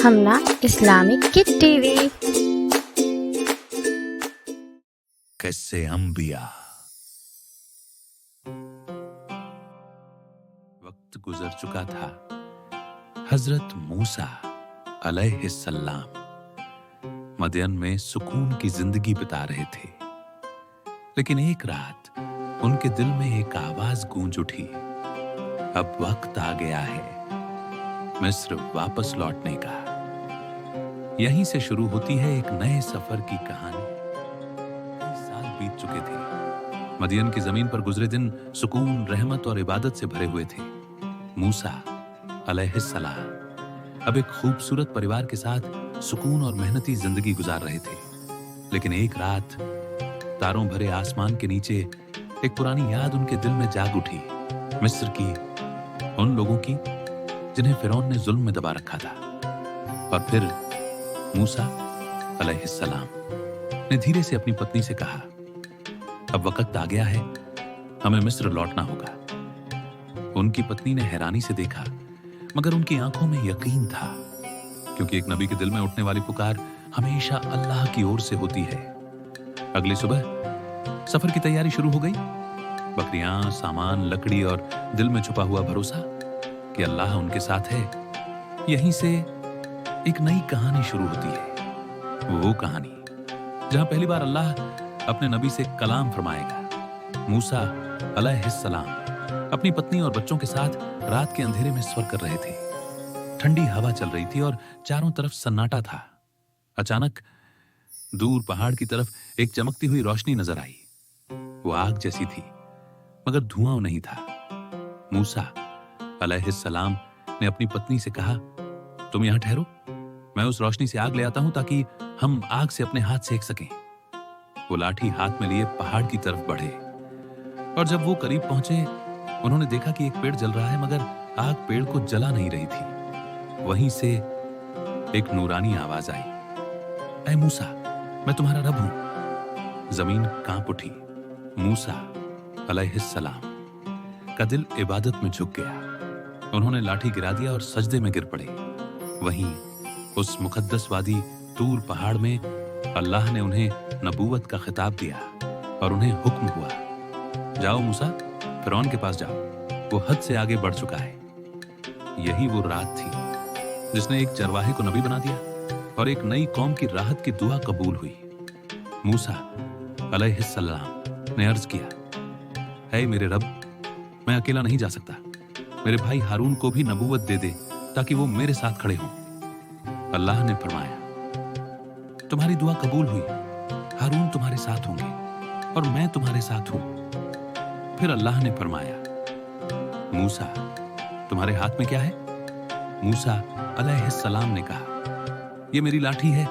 Humna Islamic کڈ T V. قصے انبیاء۔ وقت گزر چکا تھا۔ حضرت موسیٰ علیہ السلام مدین میں سکون کی زندگی بتا رہے تھے، لیکن ایک رات ان کے دل میں ایک آواز گونج اٹھی، اب وقت آ گیا ہے مصر واپس لوٹنے کا۔ یہیں سے شروع ہوتی ہے ایک نئے سفر کی کہانی۔ کئی سال بیت چکے تھے۔ مدین کی زمین پر گزرے دن سکون، رحمت اور عبادت سے بھرے ہوئے تھے۔ موسیٰ علیہ السلام اب ایک خوبصورت پریوار کے ساتھ سکون اور محنتی زندگی گزار رہے تھے، لیکن ایک رات تاروں بھرے آسمان کے نیچے ایک پرانی یاد ان کے دل میں جاگ اٹھی، مصر کی، ان لوگوں کی جنہیں فرعون نے ظلم میں دبا رکھا تھا۔ اور پھر موسیٰ علیہ السلام نے دھیرے سے اپنی پتنی سے کہا، اب وقت آ گیا ہے، ہمیں مصر لوٹنا ہوگا۔ ان کی پتنی نے حیرانی سے دیکھا، مگر ان کی آنکھوں میں یقین تھا، کیونکہ ایک نبی کے دل میں اٹھنے والی پکار ہمیشہ اللہ کی اور سے ہوتی ہے۔ اگلی صبح سفر کی تیاری شروع ہو گئی۔ بکریاں، سامان، لکڑی اور دل میں چھپا ہوا بھروسہ کہ اللہ ان کے ساتھ ہے۔ یہیں سے ایک نئی کہانی شروع ہوتی ہے، وہ کہانی جہاں پہلی بار اللہ اپنے نبی سے کلام فرمائے گا۔ موسیٰ علیہ السلام اپنی پتنی اور بچوں کے ساتھ رات کے اندھیرے میں سفر کر رہے تھے۔ ٹھنڈی ہوا چل رہی تھی اور چاروں طرف سناٹا تھا۔ اچانک دور پہاڑ کی طرف ایک چمکتی ہوئی روشنی نظر آئی۔ وہ آگ جیسی تھی، مگر دھواں نہیں تھا۔ موسیٰ علیہ السلام نے اپنی پتنی سے کہا، تم یہاں ٹھہرو، میں اس روشنی سے آگ لے آتا ہوں تاکہ ہم آگ سے اپنے ہاتھ سیک سکیں۔ وہ لاٹھی ہاتھ میں لیے پہاڑ کی طرف بڑھے، اور جب وہ قریب پہنچے انہوں نے دیکھا کہ ایک پیڑ جل رہا ہے، مگر آگ پیڑ کو جلا نہیں رہی تھی۔ وہیں سے ایک نورانی آواز آئی، اے موسیٰ، میں تمہارا رب ہوں۔ زمین کانپ اٹھی۔ موسیٰ علیہ السلام کا دل عبادت میں جھک گیا۔ انہوں نے لاٹھی گرا دیا اور سجدے میں گر پڑے۔ وہیں اس مقدس وادی طور پہاڑ میں اللہ نے انہیں نبوت کا خطاب دیا اور انہیں حکم ہوا، جاؤ موسیٰ، فرعون کے پاس جاؤ، وہ حد سے آگے بڑھ چکا ہے۔ یہی وہ رات تھی جس نے ایک چرواہے کو نبی بنا دیا اور ایک نئی قوم کی راحت کی دعا قبول ہوئی۔ موسیٰ علیہ السلام نے عرض کیا، اے میرے رب، میں اکیلا نہیں جا سکتا، میرے بھائی ہارون کو بھی نبوت دے دے تاکہ وہ میرے ساتھ کھڑے ہوں۔ اللہ نے فرمایا، تمہاری دعا قبول ہوئی، ہارون تمہارے ساتھ ہوں گے اور میں تمہارے ساتھ ہوں۔ پھر اللہ نے فرمایا، موسیٰ، تمہارے ہاتھ میں کیا ہے؟ موسیٰ علیہ السلام نے کہا، یہ میری لاٹھی ہے،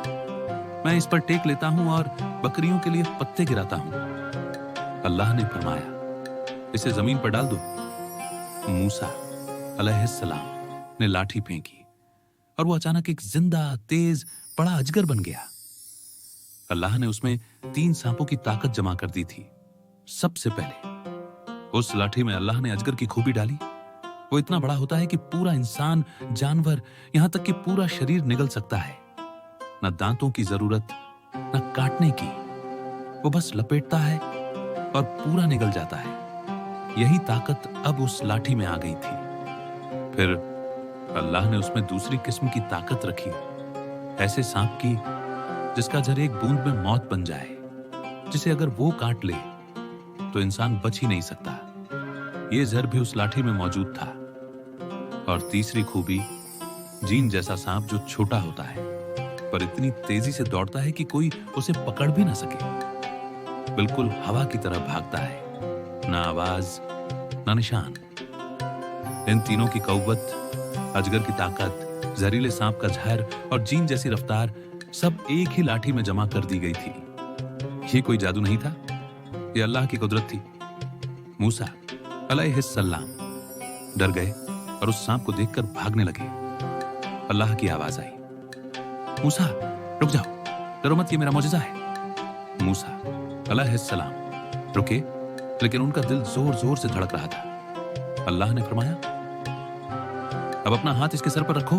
میں اس پر ٹیک لیتا ہوں اور بکریوں کے لیے پتے گراتا ہوں۔ اللہ نے فرمایا، اسے زمین پر ڈال دو۔ موسیٰ علیہ السلام نے لاٹھی پھینکی اور وہ اچانک ایک زندہ، تیز، بڑا اجگر بن گیا۔ اللہ نے اس میں 3 سانپوں کی طاقت جمع کر دی تھی۔ سب سے پہلے اس لاٹھی میں اللہ نے اجگر کی خوبی ڈالی۔ وہ اتنا بڑا ہوتا ہے کہ پورا انسان، جانور، یہاں تک کہ پورا شریر نگل سکتا ہے۔ نہ دانتوں کی ضرورت، نہ کاٹنے کی، وہ بس لپیٹتا ہے اور پورا نگل جاتا ہے۔ یہی طاقت اب اس لاٹھی میں آ گئی تھی۔ پھر اللہ نے اس میں دوسری قسم کی طاقت رکھی، ایسے سانپ کی جس کا زہر ایک بوند میں موت بن جائے، جسے اگر وہ کاٹ لے تو انسان بچ ہی نہیں سکتا۔ یہ زہر بھی اس لاٹھی میں موجود تھا۔ اور تیسری خوبی، جین جیسا سانپ جو چھوٹا ہوتا ہے پر اتنی تیزی سے دوڑتا ہے کہ کوئی اسے پکڑ بھی نہ سکے، بالکل ہوا کی طرح بھاگتا ہے، نہ آواز، نہ نشان۔ ان تینوں کی قوت، اجگر کی طاقت، زہریلے سانپ کا زہر اور جین جیسی رفتار، سب ایک ہی لاٹھی میں جمع کر دی گئی تھی۔ یہ کوئی جادو نہیں تھا، یہ اللہ کی قدرت تھی۔ موسیٰ علیہ السلام ڈر گئے اور اس سانپ کو دیکھ کر بھاگنے لگے۔ اللہ کی آواز آئی، موسیٰ رک جاؤ، ڈرو مت، یہ میرا معجزہ ہے۔ موسیٰ علیہ السلام رکے، لیکن ان کا دل زور زور سے دھڑک رہا تھا۔ اللہ نے فرمایا، اب اپنا ہاتھ اس کے سر پر رکھو۔